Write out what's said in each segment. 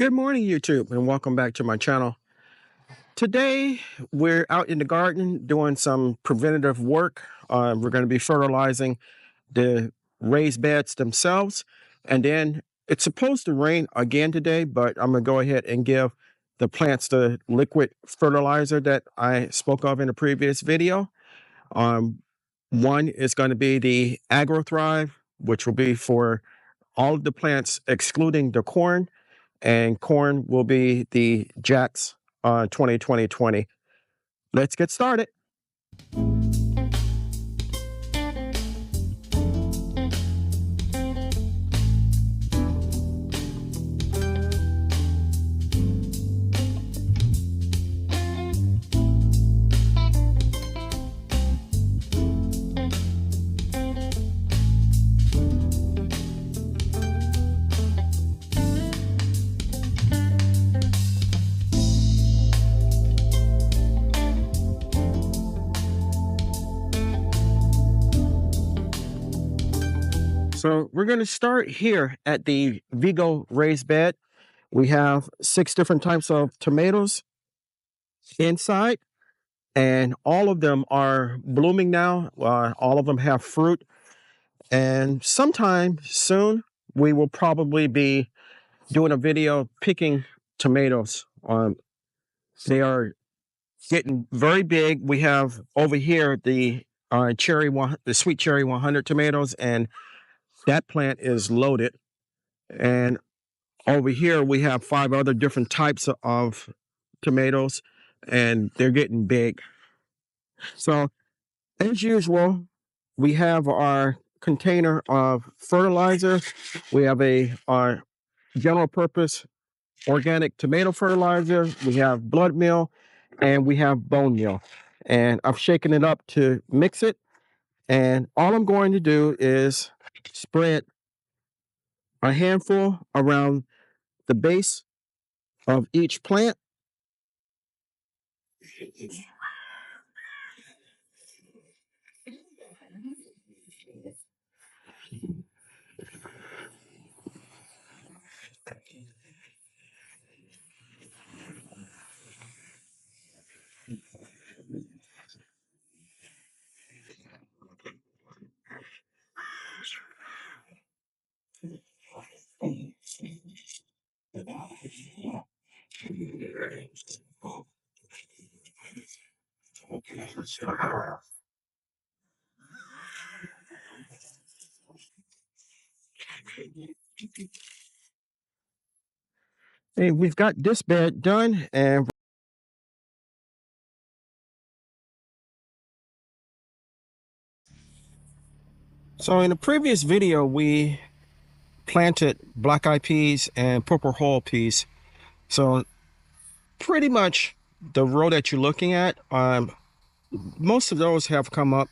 Good morning, YouTube, and welcome back to my channel. Today, we're out in the garden doing some preventative work. We're going to be fertilizing the raised beds themselves. And then it's supposed to rain again today, but I'm going to go ahead and give the plants the liquid fertilizer that I spoke of in a previous video. One is going to be the Agro Thrive, which will be for all of the plants excluding the corn. And corn will be the Jack's 2020. Let's get started. So we're going to start here at the Vigo raised bed. We have 6 different types of tomatoes inside, and all of them are blooming now. All of them have fruit, and sometime soon we will probably be doing a video picking tomatoes. They are getting very big. We have over here the sweet cherry 100 tomatoes, and that plant is loaded. And over here, we have 5 other different types of tomatoes, and they're getting big. So, as usual, we have our container of fertilizer. We have our general purpose organic tomato fertilizer. We have blood meal, and we have bone meal. And I've shaken it up to mix it. And all I'm going to do is spread a handful around the base of each plant. Hey, we've got this bed done, and so in the previous video, we planted black-eyed peas and purple hull peas. So pretty much the row that you're looking at, most of those have come up.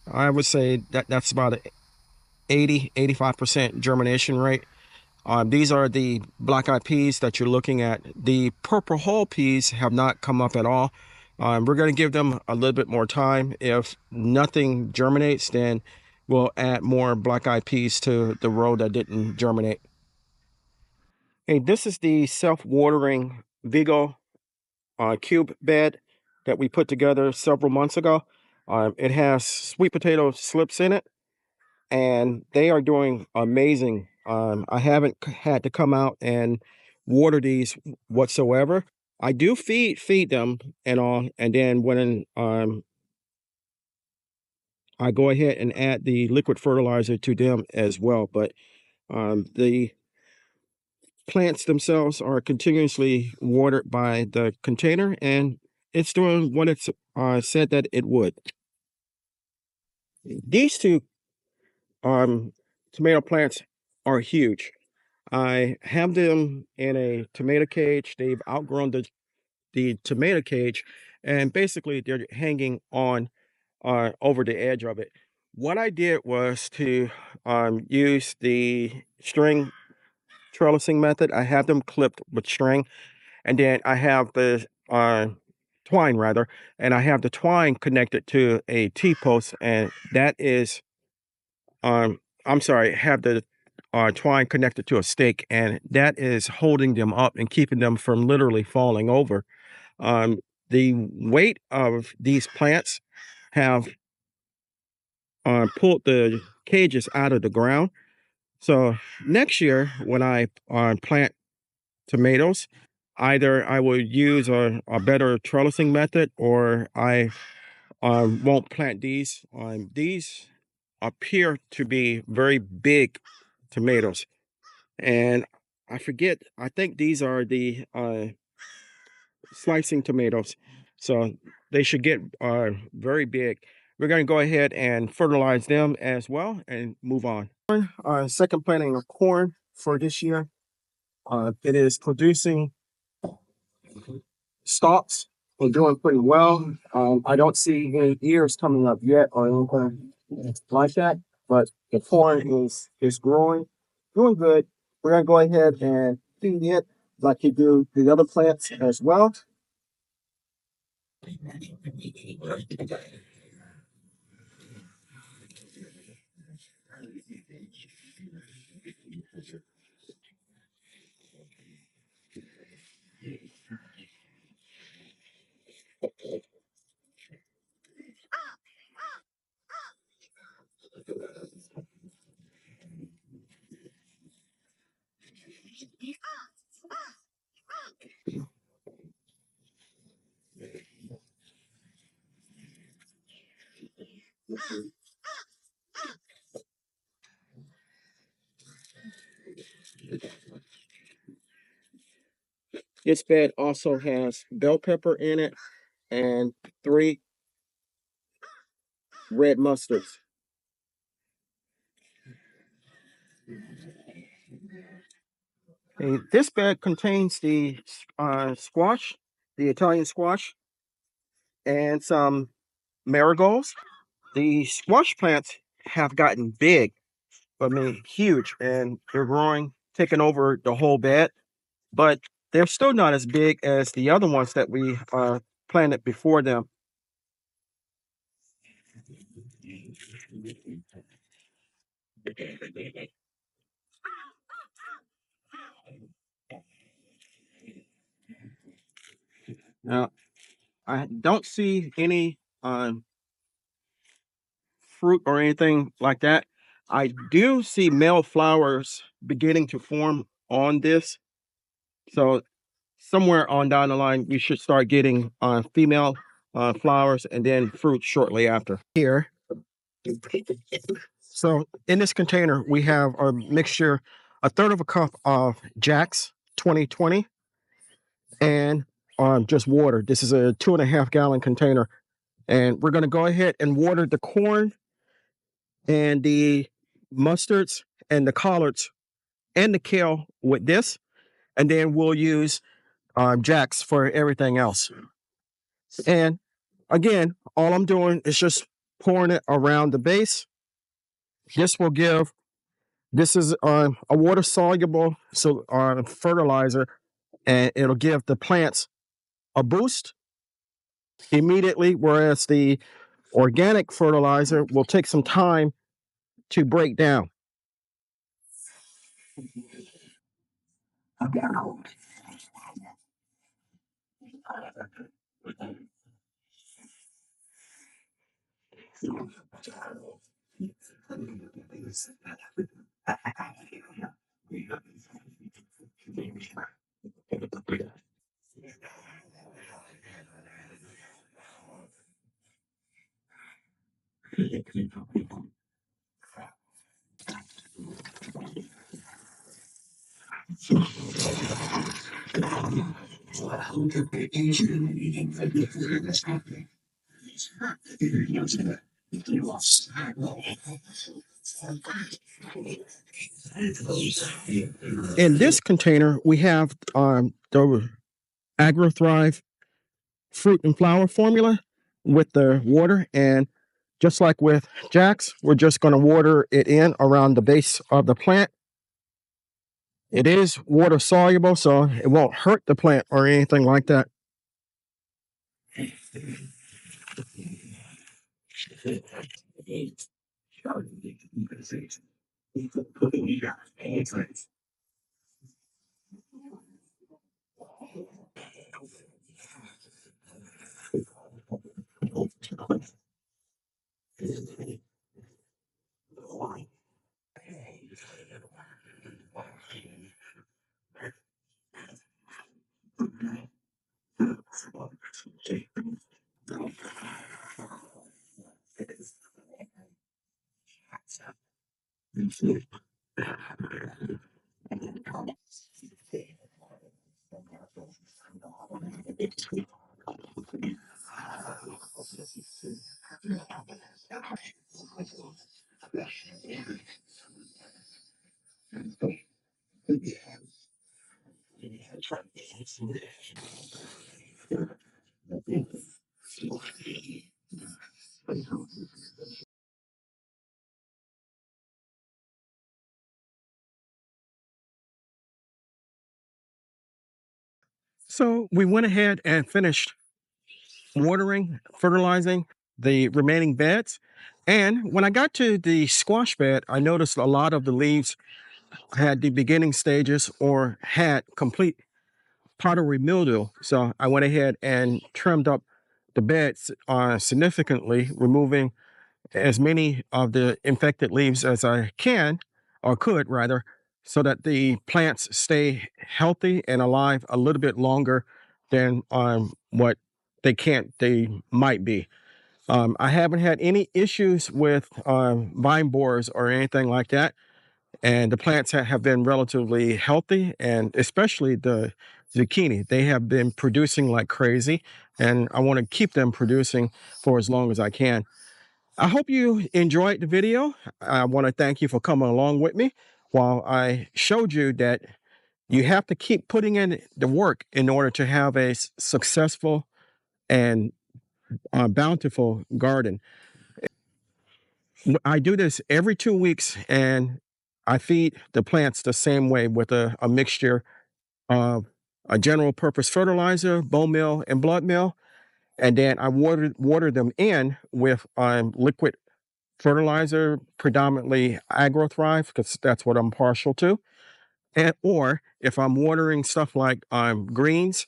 I would say that's about an 80-85% germination rate. These are the black-eyed peas that you're looking at. The purple hull peas have not come up at all. We're going to give them a little bit more time. If nothing germinates, then we'll add more black-eyed peas to the row that didn't germinate. Hey, this is the self-watering Vigo cube bed that we put together several months ago. It has sweet potato slips in it, and they are doing amazing. I haven't had to come out and water these whatsoever. I do feed them and all, and then when I go ahead and add the liquid fertilizer to them as well. But the plants themselves are continuously watered by the container, and it's doing what it's said that it would. These 2 tomato plants are huge. I have them in a tomato cage. They've outgrown the tomato cage, and basically they're hanging on over the edge of it. What I did was to use the string trellising method. I have them clipped with string, and then I have the twine rather, and I have the twine connected to a T-post, and that is I'm sorry, have the twine connected to a stake, and that is holding them up and keeping them from literally falling over. The weight of these plants have pulled the cages out of the ground. So next year, when I plant tomatoes, either I will use a better trellising method, or I won't plant these. These appear to be very big tomatoes, and I forget. I think these are the slicing tomatoes, so they should get very big. We're going to go ahead and fertilize them as well and move on. Second planting of corn for this year. It is producing stalks. We're doing pretty well. I don't see any ears coming up yet or anything like that, but the corn is growing, doing good. We're gonna go ahead and feed it like you do the other plants as well. This bed also has bell pepper in it and 3 red mustards. Okay, this bed contains the squash, the Italian squash, and some marigolds. The squash plants have gotten big, I mean huge, and they're growing, taking over the whole bed. But they're still not as big as the other ones that we planted before them. Now, I don't see any fruit or anything like that. I do see male flowers beginning to form on this. So somewhere on down the line, we should start getting female flowers and then fruit shortly after. Here, so in this container, we have a mixture, a third of a cup of Jack's 2020 and just water. This is a 2.5 gallon container. And we're going to go ahead and water the corn and the mustards and the collards and the kale with this. And then we'll use Jack's for everything else. And again, all I'm doing is just pouring it around the base. This will give, this is a water soluble fertilizer, and it'll give the plants a boost immediately, whereas the organic fertilizer will take some time to break down. In this container, we have the Agro Thrive fruit and flower formula with the water. And just like with Jack's, we're just going to water it in around the base of the plant. It is water soluble, so it won't hurt the plant or anything like that. So we went ahead and finished watering, fertilizing the remaining beds. And when I got to the squash bed, I noticed a lot of the leaves had the beginning stages or had complete powdery mildew. So I went ahead and trimmed up the beds significantly, removing as many of the infected leaves as I can, or could rather, so that the plants stay healthy and alive a little bit longer than what they might be. I haven't had any issues with vine borers or anything like that, and the plants have been relatively healthy, and especially the zucchini. They have been producing like crazy, and I want to keep them producing for as long as I can. I hope you enjoyed the video. I want to thank you for coming along with me while I showed you that you have to keep putting in the work in order to have a successful and bountiful garden. I do this every 2 weeks, and I feed the plants the same way with a mixture of a general purpose fertilizer, bone meal, and blood meal. And then I water them in with liquid fertilizer, predominantly Agro Thrive, because that's what I'm partial to. And or if I'm watering stuff like greens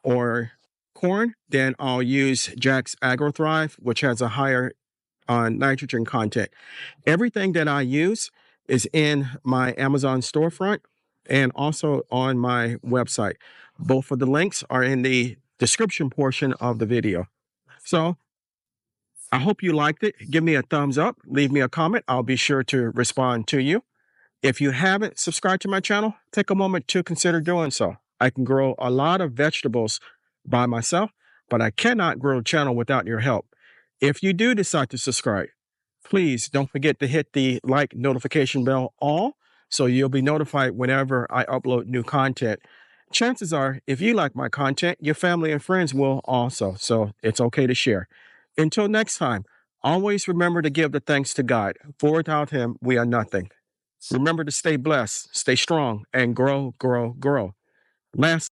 or corn, then I'll use Jack's Agro Thrive, which has a higher nitrogen content. Everything that I use is in my Amazon storefront and also on my website. Both of the links are in the description portion of the video. So I hope you liked it. Give me a thumbs up, leave me a comment. I'll be sure to respond to you. If you haven't subscribed to my channel, take a moment to consider doing so. I can grow a lot of vegetables by myself, but I cannot grow a channel without your help. If you do decide to subscribe, please don't forget to hit the like notification bell all so you'll be notified whenever I upload new content. Chances are, if you like my content, your family and friends will also, so it's okay to share. Until next time, always remember to give the thanks to God, for without Him, we are nothing. Remember to stay blessed, stay strong, and grow, grow, grow. Last